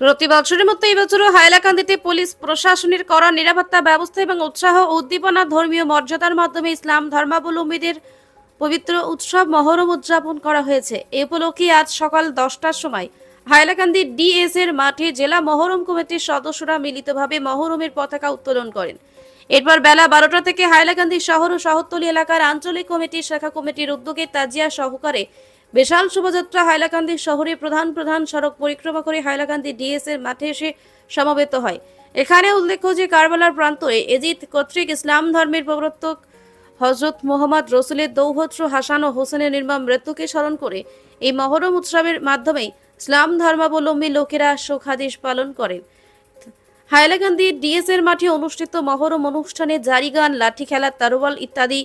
প্রতি বছরের মতো এই বছরও হাইলাকান্দিতে পুলিশ প্রশাসনের কড়া নিরাপত্তা ব্যবস্থা এবং উৎসাহ ও উদ্দীপনা ধর্মীয় মর্যাদার মাধ্যমে ইসলাম ধর্মাবলম্বীদের পবিত্র উৎসব মহরম উদযাপন করা হয়েছে। এ উপলক্ষে আজ সকাল 10টার সময় হাইলাকান্দি ডিএস এর মাঠে জেলা মহরম কমিটির সদস্যরা মিলিতভাবে মহরমের পতাকা উত্তোলন করেন। এরপর বেলা 12টা থেকে হাইলাকান্দি শহর ও শহরতলি এলাকার আঞ্চলিক কমিটির শাখা কমিটির উদ্যোগে তাজিয়া সহকারে বিশাল শোভাযাত্রা হাইলাকান্দি শহরে প্রধান সড়ক পরিক্রমা করে হাইলাকান্দি ডিএস এর মাঠে এসে সমবেত হয়। এখানে উল্লেখ্য যে কারবালার প্রান্তরে এজিদ কর্তৃক ইসলাম ধর্মের প্রবর্তক হযরত মুহাম্মদ রসুলের দৌহত্র হাসান ও হোসেনের নির্মম মৃত্যুকে স্মরণ করে এই মহরম উৎসবের মাধ্যমে ইসলাম ধর্মাবলম্বী লোকেরা শোক হাদিস পালন করেন। হাইলাকান্দি ডিএস এর মাঠে অনুষ্ঠিত মহরম অনুষ্ঠানে জারি গান, লাঠি খেলা, তারওয়াল ইত্যাদি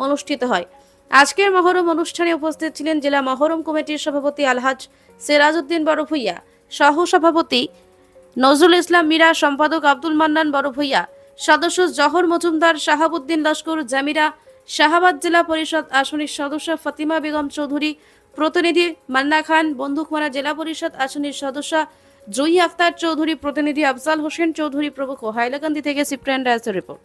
অনুষ্ঠিত হয়। আজকের মহরম অনুষ্ঠানে উপস্থিত ছিলেন জেলা মহরম কমিটির সভাপতি আলহাজ সিরাজউদ্দিন বড় ভূঁইয়া, সহ সভাপতি নজরুল ইসলাম মীরা, সম্পাদক আব্দুল মান্নান বড় ভূঁইয়া, সদস্য জহর মজুমদার, শাহাবুদ্দিন লস্কর, জামিরা, শাহাবাদ জেলা পরিষদ আসনের সদস্য ফাতিমা বেগম চৌধুরী, প্রতিনিধি মান্না খান, বন্দুকমারা জেলা পরিষদ আসনের সদস্য জুই আফতার চৌধুরী, প্রতিনিধি আফজাল হোসেন চৌধুরী প্রমুখ। হাইলাকান্দি থেকে সিপ্রেন রায়ের রিপোর্ট।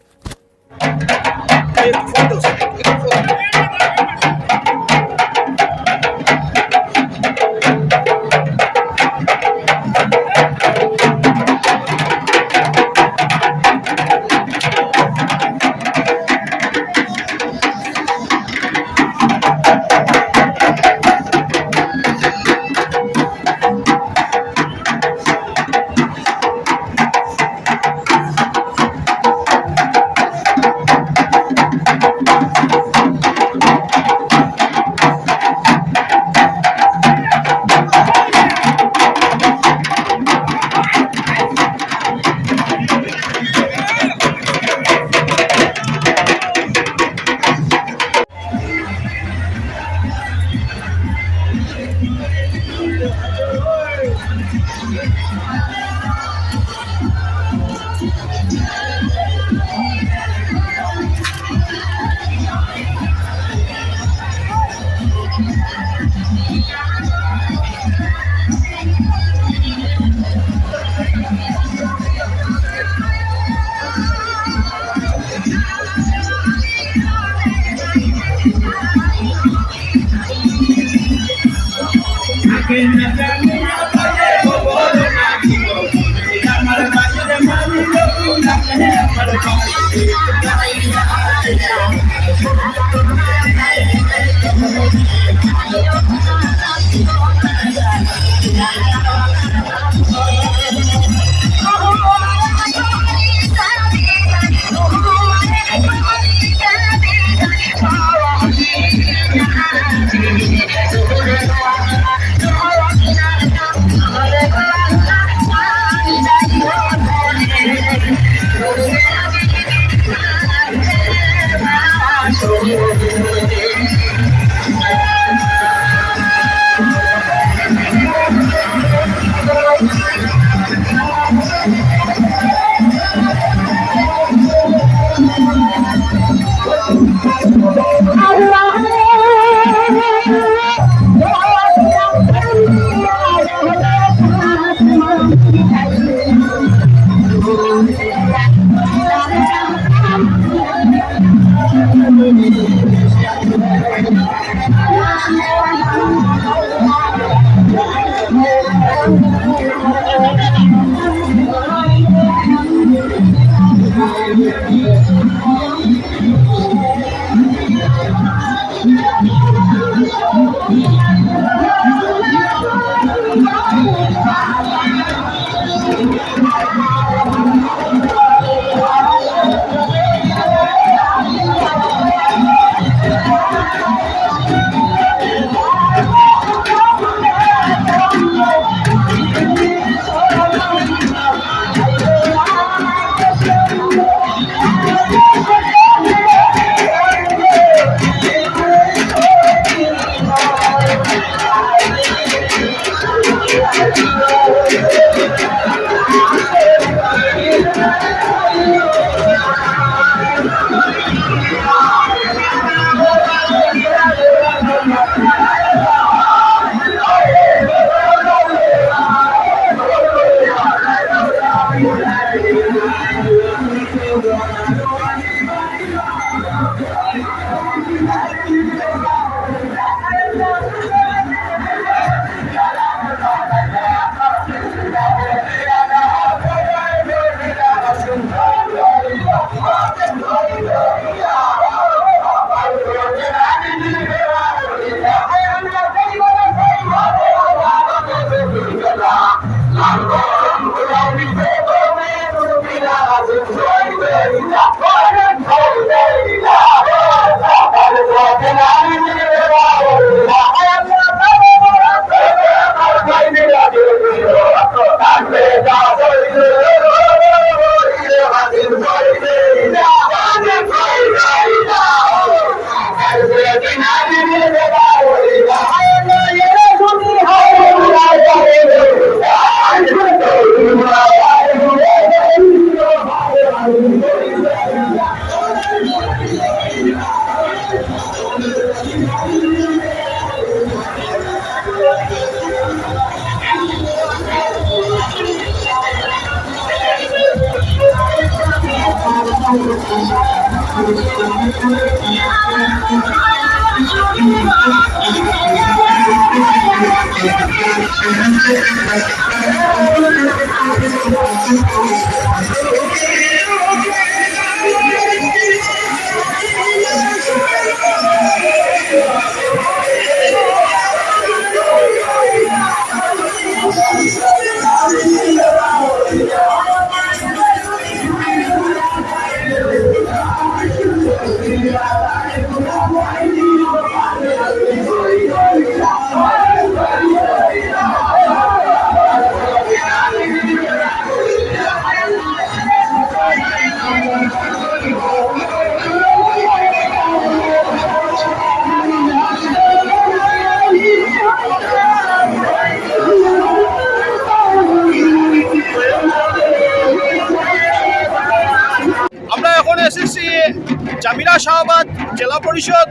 জামিরা শাহবাদ জেলা পরিষদ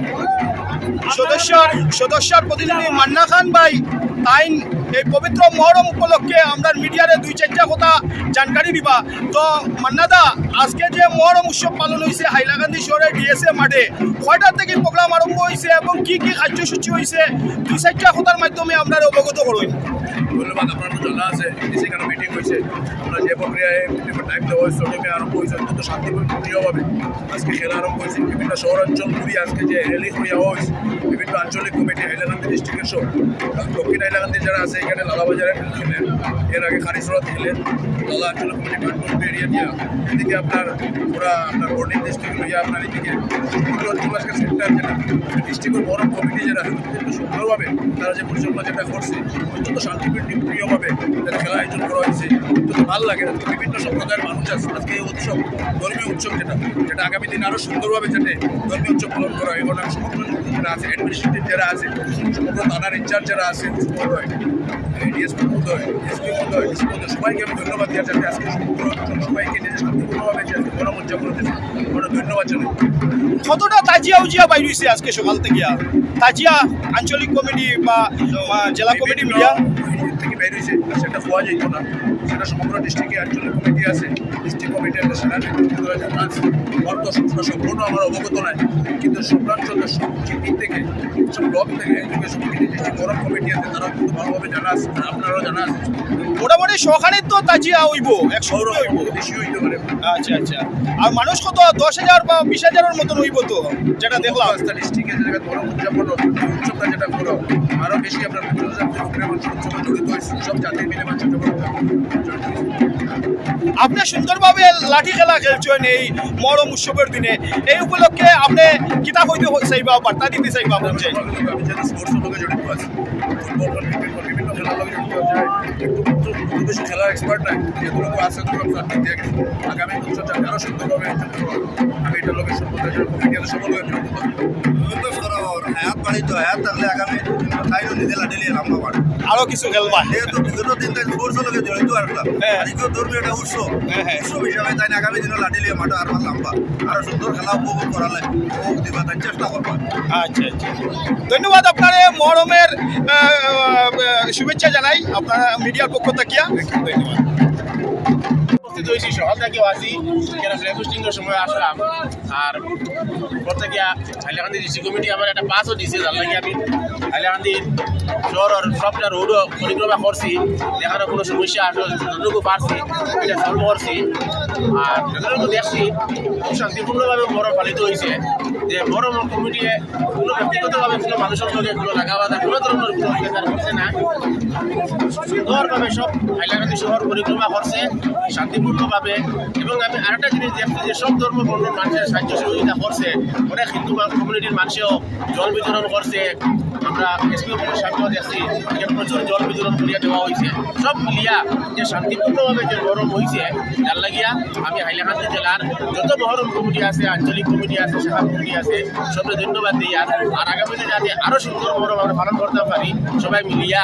সদস্যর প্রতিনিধি মান্না খান ভাই তাই এই পবিত্র মহরম উপলক্ষে আমরা মিডিয়ারে 2-4টা কথা জানকারি দিবা। তো মান্নাদা, আজকে যে মহরম উৎসব পালন হয়েছে হাইলাকান্দি শহরের ডিএসএ মাঠে, কয়টার থেকে প্রোগ্রাম আরম্ভ হয়েছে এবং কি কি কার্যসূচি হয়েছে 2-4টা কথার মাধ্যমে আমরা অবগত করুন। ধন্যবাদ। আপনার তো জানা আছে সেখানে মিটিং হয়েছে, আমরা যে প্রক্রিয়ায় টাইম দেওয়া হয়েছে ওটাকে আরম্ভ হয়েছে অত্যন্ত শান্তিপ্রিয়ভাবে। আজকে খেলা আরম্ভ হয়েছে বিভিন্ন শহরাঞ্চল ঘুরিয়ে আজকে যে র্যালি করিয়া হয়েছে বিভিন্ন আঞ্চলিক কমিটি হাইলাকান্দি ডিস্ট্রিক্টের সহ দক্ষিণ হাইলাকান্দি যারা আছে এখানে লালাবাজারে খেলেন, এর আগে খারিসরাত খেলেন, লালা আঞ্চলিক কমিটি কাঠমান্ডু এরিয়া দিয়া এদিকে আপনার পুরা আপনার বর্নিং ডিস্ট্রিক্ট লইয়া আপনার এদিকে সমগ্র অঞ্চল আজকে সেন্টার যেটা ডিস্ট্রিক্টের বড় কমিটি যারা অত্যন্ত সুন্দরভাবে তারা যে পরিচালনা যেটা করছে অত্যন্ত শান্তিপ্রিয়ভাবে যারা খেলা আয়োজন করা হয়েছে অত্যন্ত ভালো লাগে। বিভিন্ন সম্প্রদায়ের মানুষ আছে আজকে এই উৎসব ধর্মীয় উৎসব যেটা আগামী দিনে আরও সুন্দরভাবে যাতে ধর্মীয় উৎসব পালন করা হয় এবং সমগ্র যারা আছে অ্যাডমিনিস্ট্রেটিভ যারা আছে সমগ্র থানার ইনচার্জ যারা আছে ডিএসপি মহোদয় এসপি মহোদয় ডিসি মহোদয় সবাইকে আমি ধন্যবাদ দেওয়ার চাচ্ছি। আজকে সমগ্র সবাইকে নিজে শান্তিপূর্ণভাবে যে আজকে গরম উদযাপন হতেছে আমরা ধন্যবাদ জানাই। কতটা তাজিয়া উজিয়া বাইর হয়েছে আজকে সকাল থেকে তাজিয়া আঞ্চলিক কমিটি বা জেলা কমিটি মিলিয়া থেকে বের হয়েছে সেটা হওয়া যেত না, সেটা সমগ্র ডিস্ট্রিক্টে আঞ্চলিক কমিটি আছে, ডিস্ট্রিক্ট কমিটি একটা সেনা নেতৃত্ব আছে। অর্থ সম্পূর্ণ আমার অবগত নয়, কিন্তু সব দিক থেকে সব ব্লক থেকে ডিস্ট্রিক্ট বড় কমিটি আছে তারা কিন্তু ভালোভাবে জানা আছে, আপনারাও জানা আছে। মোটামুটি সখানে তো তাজিয়া হইব 100 হইব বেশি হইতে পারে। আচ্ছা আচ্ছা, আর মানুষ কত 10,000 বা 20,000-এর মতন হইব তো যেটা দেখলাম ডিস্ট্রিক্টে যে বড় উদযাপন উৎসবটা যেটা করো আরও বেশি আপনার উৎসবে জড়িত হয়েছে সব জাতির মিলে মানুষ। আপনি সুন্দরভাবে লাঠি খেলা খেলছেন এই মহরম উৎসবের দিনে, এই উপলক্ষে আপনি কিতাব হইতে চাইবা বার্তা দিতে চাইবা? আমি যেহেতু স্পোর্টসের লোকে জড়িত আছি, ফুটবল ক্রিকেট বিভিন্ন খেলার লোকে জড়িত আছে, একটু বেশি খেলার এক্সপার্ট নাই যেগুলো আছে দিয়ে গেছে। আগামী উৎসবটা আরও সুন্দরভাবে আমি এটার লোকের সম্পর্কে কমিটি আছে সকল লোকের জড়িত হায়াত বাড়িত হায়াত থাকলে আগামী খাইল নিজে লাঠিলে লম্বা বাড়ে আরও কিছু খেলবা। যেহেতু বিগত দিন তাই স্পোর্টসের লোকে জড়িত আসলাম, ধর্মীয় একটা উৎসব হিসাবে তাই আগামী দিনে লাঠিলিয়ে মাঠে আর লম্বা আরও সুন্দর খেলা উপভোগ করালে উপভোগ দিবা তাই চেষ্টা করবা। আচ্ছা আচ্ছা, ধন্যবাদ। আপনার মহরমের শুভেচ্ছা জানাই আপনার মিডিয়ার পক্ষ থাকিয়া। ধন্যবাদ। উপস্থিত হয়েছি সকাল থেকে আসি, এখানে ফ্ল্যাগ হোস্টিংয়ের সময় আসলাম। আর পর থেকে হাইলাকান্দি ডিস্ট্রিক্ট কমিটি আমার একটা পাসও দিচ্ছে, যার লাগে আমি হাইলাকান্দি শহরের সবটা রোডও পরিক্রমা করছি, দেখারও কোনো সমস্যা আসলে যতটুকু পারছি এটা সলভ করছি। আর যতটুকু দেখছি খুব শান্তিপূর্ণভাবে বড় পালিত হয়েছে। যে মহরম কমিটি কোনো ব্যক্তিগতভাবে কোনো মানুষের লগে কোনো লাগাবাদা কোনো ধরনের কোনো অত্যাচার করছে না, সুন্দরভাবে সব হাইলাকান্দি শহর পরিক্রমা করছে শান্তিপূর্ণভাবে। এবং আমি আরেকটা জিনিস দেখছি যে সব ধর্ম বর্ণ মানুষের সাহায্য সহযোগিতা করছে, অনেক হিন্দু কমিউনিটির মানুষেও জল বিতরণ করছে। আমরা এসপি অফিসের সামনেও দেখছি যে প্রচুর জল বিতরণ করিয়া দেওয়া হয়েছে। সব মিলিয়া যে শান্তিপূর্ণভাবে যে মহরম হয়েছে, যার লাগিয়া আমি হাইলাকান্দি জেলার যত মহরম কমিটি আছে, আঞ্চলিক কমিটি আছে, শাখা কমিটি আছে, সবকে ধন্যবাদ দিই। আর আগামীতে যাতে আরও সুন্দর মহরম আমরা পালন করতে পারি সবাই মিলিয়া।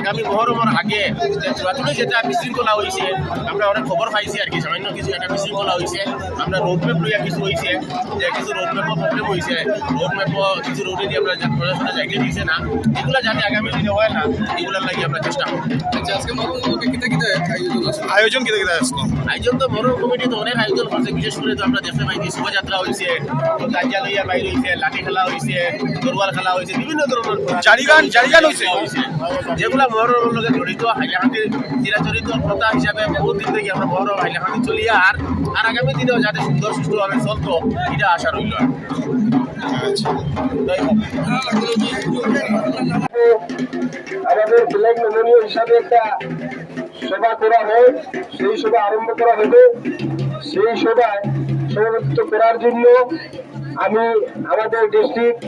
আগামী মহরমের আগে যে চূড়াচূড়ি যেটা বিশৃঙ্খলা হয়েছে, আমরা অনেক খবর পাইছি আর কি, সামান্য কিছু একটা বিশৃঙ্খলা হয়েছে। আমরা রোডম্যাপ লইয়া কিছু হয়েছে, যে কিছু রোডম্যাপও প্রবলেম হয়েছে, রোডম্যাপও কিছু রোডে দিয়ে আমরা প্রশাসনে যাইতে দিয়েছে না, এগুলো যাতে আগামী দিনে হয় না, এগুলোর লাগে আমরা চেষ্টা করব। আয়োজন কিতা কিতা আজকে? আয়োজন তো মহরম কমিটি তো অনেক আয়োজন করছে, বিশেষ করে তো আমরা দেখতে পাইছি শোভাযাত্রা হয়েছে, তাজিয়া লইয়া বাইর হয়েছে, লাঠি খেলা হয়েছে, তরোয়াল খেলা হয়েছে, বিভিন্ন ধরনের জারিগান হয়েছে। যেগুলা মহরমের লগে জড়িত, হাইলাকান্দির চিরাচরিত প্রথা হিসাবে বহুত দিন থেকে আমরা মহরম হাইলাকান্দি চলি। আর আগামী দিনেও যাতে সুন্দর সুষ্ঠুভাবে চলতো, এটা আশা রইল। আমাদের ব্ল্যাক নমনীয় হিসাবে একটা সভা করা হয়, সেই সভা আরম্ভ করা হবে। সেই সভায় সভাপতিত্ব করার জন্য আমি আমাদের ডিস্ট্রিক্ট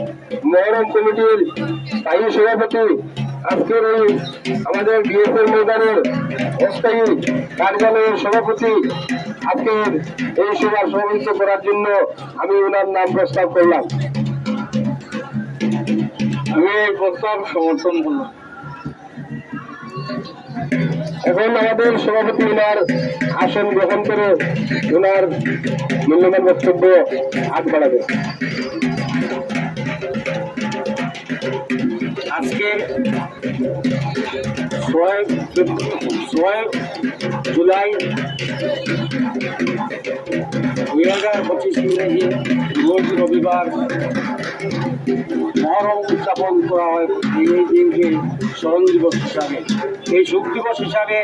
মহরম কমিটির স্থায়ী সভাপতি, আজকের এই আমাদের ডিএসএল ময়দানের অস্থায়ী কার্যালয়ের সভাপতি, আজকের এই সভার সভাপতিত্ব করার জন্য আমি ওনার নাম প্রস্তাব করলাম। আমি এই প্রস্তাব সমর্থন করলাম। এখন আমাদের সভাপতি ওনার আসন গ্রহণ করে ওনার মূল্যবান বক্তব্য হাত বাড়াবে। আজকে 6 জুলাই 2025 ইংরেজি রোজ রবিবার মহরম উদযাপন করা হয়। এই দিনকে স্মরণ দিবস হিসাবে, এই শোক দিবস হিসাবে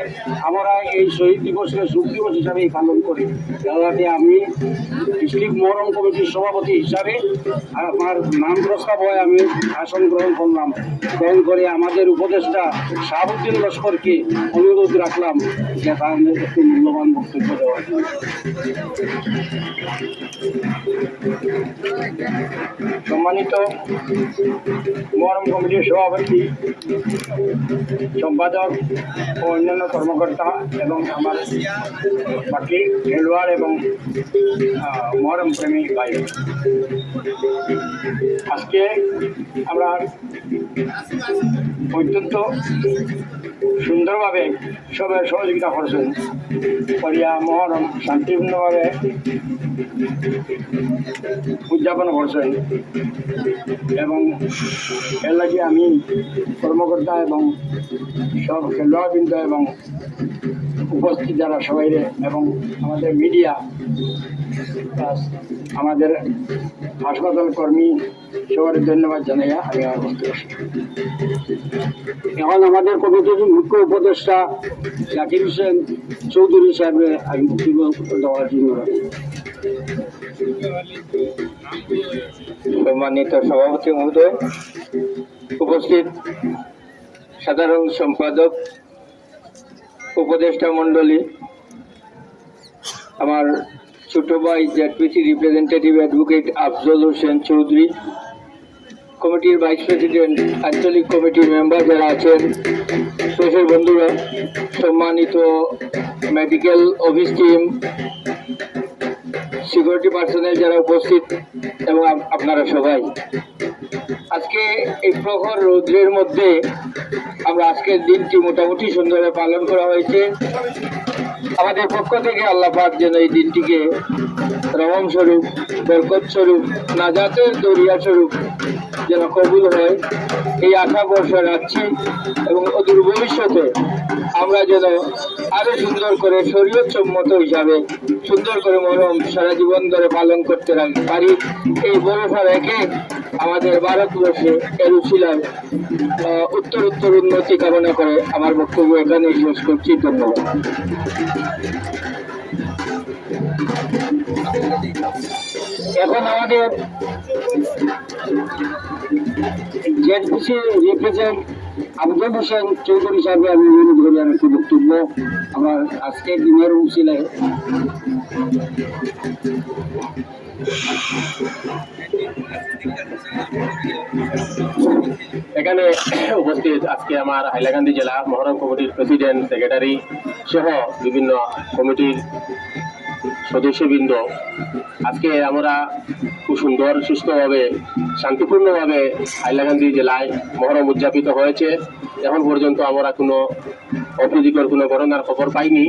আমরা এই শহীদ দিবসকে শোক দিবস হিসাবেই পালন করি। যাতে আমি ডিস্ট্রিক্ট মহরম কমিটির সভাপতি হিসাবে আমার নাম প্রস্তাব হয়, আমি আসন গ্রহণ করলাম। গ্রহণ করে আমাদের উপদেষ্টা শাহাবুদ্দিন লস্করকে অনুরোধ রাখলাম যে কারণে একটু মূল্যবান বক্তব্য দেওয়ার। সম্মানিত মহরম কমিটির সভাপতি, সম্পাদক ও অন্যান্য কর্মকর্তা এবং আমার বাকি খেলোয়াড় এবং মহরম প্রেমী ভাই, আজকে আমরা অত্যন্ত সুন্দরভাবে সবাই সহযোগিতা করছেন করিয়া মহরম শান্তিপূর্ণভাবে উদযাপন করছেন। এবং এর লাগে আমি কর্মকর্তা এবং সব খেলোয়াড়বৃন্দ এবং উপস্থিত যারা সবাই এবং আমাদের মিডিয়া প্লাস আমাদের হাসপাতাল কর্মী সবার ধন্যবাদ জানাইয়া আমি আমার বক্তব্য। এখন আমাদের কমিটির মুখ্য উপদেষ্টা জাকির হোসেন চৌধুরী সাহেবের আমি বক্তব্য দেওয়ার জন্য। সম্মানিত সভাপতি মহোদয়, উপস্থিত সাধারণ সম্পাদক, উপদেষ্টা মণ্ডলী, আমার ছোট ভাই ZPC representative advocate Afzal Hossain Chowdhury, কমিটির ভাইস প্রেসিডেন্ট, আঞ্চলিক কমিটির মেম্বার যারা আছেন, দেশের বন্ধুরা, সম্মানিত medical office team, security personnel যারা উপস্থিত এবং আপনারা সবাই, আজকে এই প্রখর রৌদ্রের মধ্যে আমরা আজকের দিনটি মোটামুটি সুন্দরভাবে পালন করা হয়েছে। আমাদের পক্ষ থেকে আল্লাহ পাক যেন এই দিনটিকে রহম স্বরূপ, বরকত স্বরূপ, নাজাতের দরিয়া স্বরূপ যেন কবুল হয়, এই আশা বর্ষা রাখছি। এবং অদূর ভবিষ্যতে আমরা যেন আরো সুন্দর করে শরীয়ত সম্মত হিসাবে সুন্দর করে মহরম সারা জীবন ধরে পালন করতে পারি, এই ভরসা রেখে আমাদের ভারতবর্ষে এর উশিলায় উত্তর উন্নতি কামনা করে আমার বক্তব্য এখানে শেষ করছি। ধন্যবাদ। এখন আমাদের জেডপিসি রিপ্রেজেন্ট আফজাল হোসেন চৌধুরী সাহেব আমি অনুরোধ করি আর একটু বক্তব্য আমার আজকের দিনের উশিলায়। এখানে উপস্থিত আজকে আমার হাইলাকান্দি জেলা মহরম কমিটির প্রেসিডেন্ট, সেক্রেটারি সহ বিভিন্ন কমিটির সদস্যবৃন্দ, আজকে আমরা খুব সুন্দর সুস্থভাবে শান্তিপূর্ণভাবে হাইলাকান্দি জেলায় মহরম উদযাপিত হয়েছে। এখন পর্যন্ত আমরা কোনো অপ্রীতিকর কোনো ঘটনার খবর পাইনি।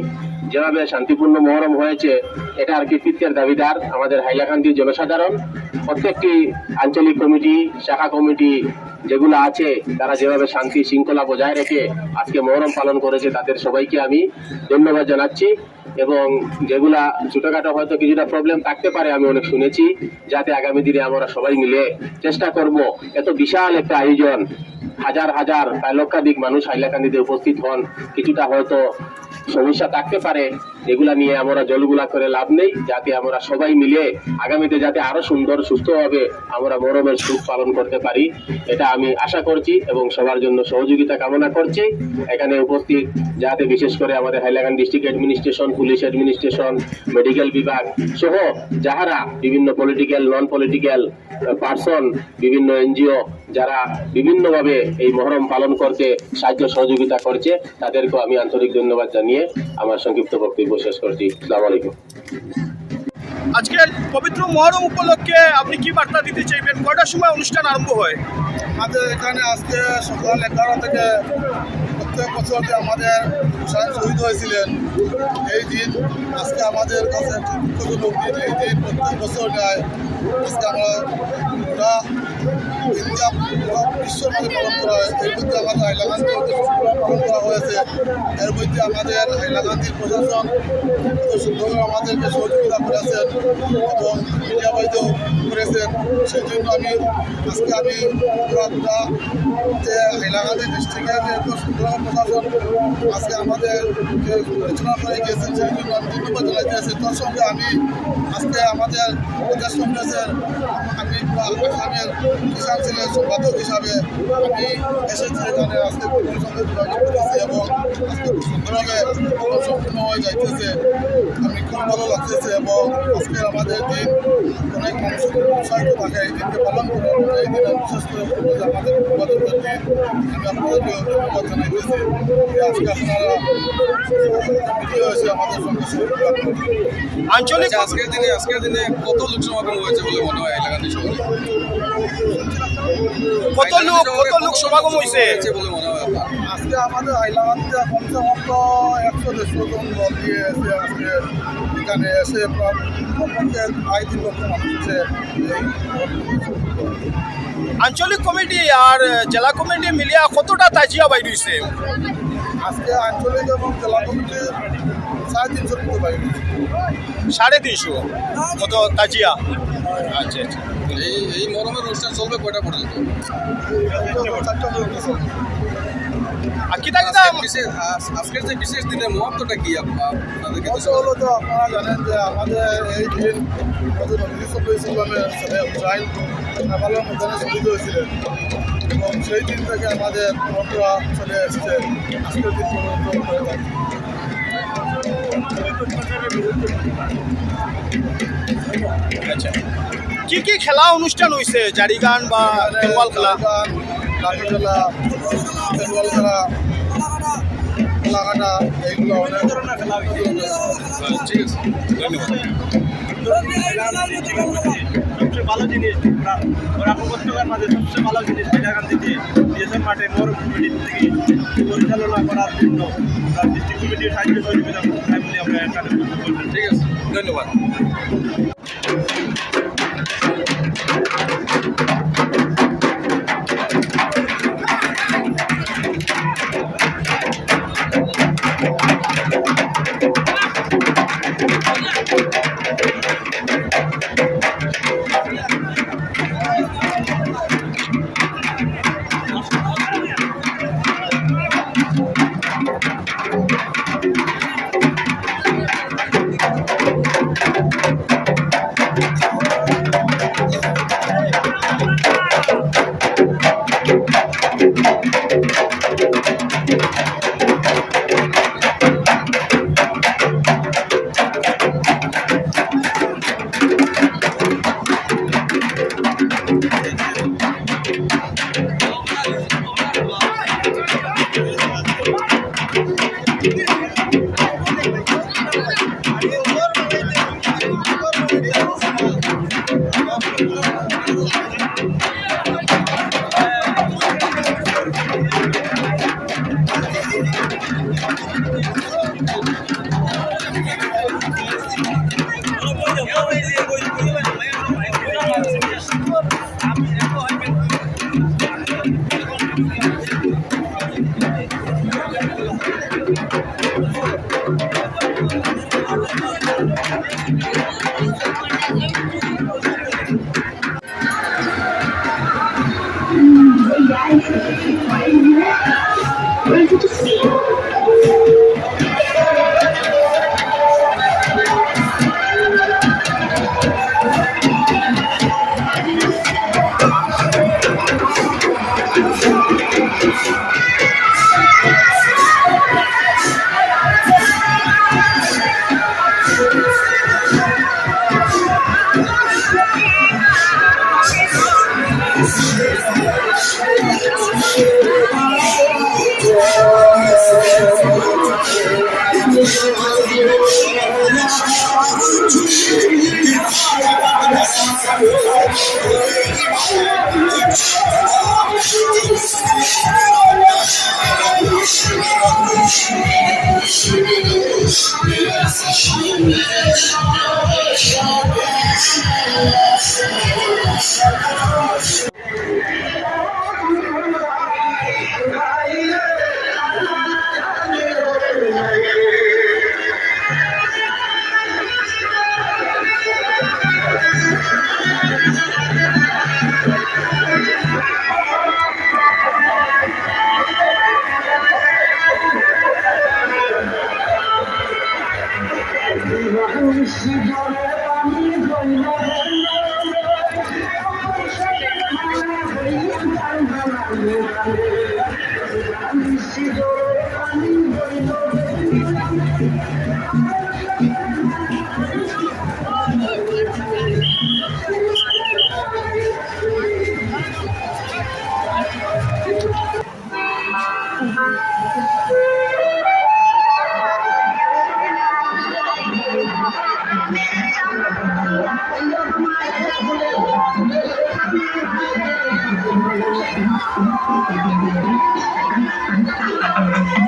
যেভাবে শান্তিপূর্ণ মহরম হয়েছে এটার কৃতিত্বের দাবিদার আমাদের হাইলাকান্দির জনসাধারণ। প্রত্যেকটি আঞ্চলিক কমিটি, শাখা কমিটি যেগুলো আছে তারা যেভাবে শান্তি শৃঙ্খলা বজায় রেখে আজকে মহরম পালন করেছে তাদের সবাইকে আমি ধন্যবাদ জানাচ্ছি। এবং যেগুলা ছোটখাটো হয়তো কিছুটা প্রবলেম থাকতে পারে আমি অনেক শুনেছি, যাতে আগামী দিনে আমরা সবাই মিলে চেষ্টা করব এত বিশাল একটা আয়োজন, হাজার হাজার প্রায় লক্ষাধিক মানুষ হাইলাকান্দিতে উপস্থিত হন, কিছুটা হয়তো সমস্যা থাকতে পারে, এগুলা নিয়ে আমরা জলগুলা করে লাভ নেই, যাতে আমরা সবাই মিলে আগামীতে যাতে আরো সুন্দর সুস্থভাবে আমরা মহরমের সুখ পালন করতে পারি এটা আমি আশা করছি এবং সবার জন্য সহযোগিতা কামনা করছি। এখানে উপস্থিত যাতে বিশেষ করে আমাদের Hailakandi district administration, police administration, medical বিভাগ সহ যাহারা বিভিন্ন পলিটিক্যাল, নন পলিটিক্যাল পার্সন, বিভিন্ন এনজিও যারা বিভিন্নভাবে এই মহরম পালন করতে সাহায্য সহযোগিতা করছে তাদেরকেও আমি আন্তরিক ধন্যবাদ জানিয়ে আমার সংক্ষিপ্ত বক্তব্য শেষ করছি। আসসালামু আলাইকুম। আজকের পবিত্র মহরম উপলক্ষে আপনি কি বার্তা দিতে চাইবেন? কয়টার সময় অনুষ্ঠান আরম্ভ হয়? আমাদের এখানে আজকে সকাল 11 থেকে প্রত্যেক বছর যে আমাদের শহীদ হয়েছিলেন এই দিন আজকে আমাদের কাছে একটি দুঃখজনক দিন। এই দিন প্রত্যেক বছর নেয় আজকে আমরা পুরা ইন্ডিয়া পুরো বিশ্বের মাঝে পালন করা হয়। এর মধ্যে আমাদের হাইলাকান্দি পালন করা হয়েছে। এর মধ্যে আমাদের হাইলাকান্দির প্রশাসন সুন্দরভাবে আমাদেরকে সহযোগিতা করেছেন এবং মিডিয়া বাইদেও করেছেন। সেই জন্য আমি পুরা যে হাইলাকান্দি ডিস্ট্রিক্টের যে সুন্দরভাবে প্রশাসন আজকে আমাদের যে পরিচালনা করে গিয়েছেন সেই জন্য আমি ধন্যবাদ জানাইতেছি। তার সঙ্গে আমি আজকে আমাদের প্রদেশ কংগ্রেসের আমি আসামের কিষাণ সেলের সম্পাদক হিসাবে আমি এসেছি এখানে আজকে কর্মীর সঙ্গে যোগাযোগ করেছি এবং আজকে সুন্দরভাবে সম্পূর্ণ হয়ে যাইতেছে। আমি খুব ভালো লাগতেছে এবং আজকের আমাদের দিন অনেক মানুষের উৎসাহিত থাকে এই দিনকে পালন করে। এই দিনে বিশেষ করে আমাদের উৎপাদকের দিন আমি আপনাদেরকে ধন্যবাদ জানাইতেছি। আজকে আপনারা ভিডিও এসে আমাদের সঙ্গে সহযোগিতা করেন। আঞ্চলিক আজকের দিনে কত লোক সমাগম হয়েছে বলে মনে হয় হাইলাকান্দি শহরে? কত লোক সমাগম হয়েছে বলে মনে হয় আজকে আমাদের হাইলাকান্দিতে কমসে কম তো 100-150 জন দল দিয়ে এসে আজকে এখানে এসে কমপক্ষে 2-3 লক্ষ মানুষ এসে আঞ্চলিক কমিটি আর জেলা কমিটি মিলিয়া কতটা তাজিয়া বাইর হয়েছে? আজকে আঞ্চলিক এবং জেলা কমিটি 350 মতো বাইরে 350 কত তাজিয়া। আচ্ছা আচ্ছা। এই মরমের অনুষ্ঠান চলবে কয়টা পর্যন্ত? 4টা পর্যন্ত। আর কিতা আজকের যে বিশেষ দিনের মহত্বটা কি আপনাদের কাছে? হলো তো আপনারা জানেন যে আমাদের এই দিন নেপালের মধ্যে শহীদ হয়েছিলেন এবং সেই দিন থেকে আমাদের পরম্পরা চলে এসেছে আজকের দিন পর্যন্ত হয়ে থাকে। আচ্ছা, কি কি খেলা অনুষ্ঠান হয়েছে? জারি গান বা বেঙ্গল খেলা? লাঠি খেলা, বেঙ্গল খেলা, লাগাটা, এইগুলো অনেক ধরনের খেলা। ঠিক আছে, ধন্যবাদ। সবচেয়ে ভালো জিনিস ওরা উপত্যকার মাঝে সবচেয়ে ভালো জিনিস হাইলাকান্দিতে ডিএসএম মাঠে মহরম কমিটির থেকে পরিচালনা করার জন্য ডিস্ট্রিক্ট কমিটির সাহায্য সহযোগিতা বলে আমরা এখানে ঠিক আছে, ধন্যবাদ। Thank you.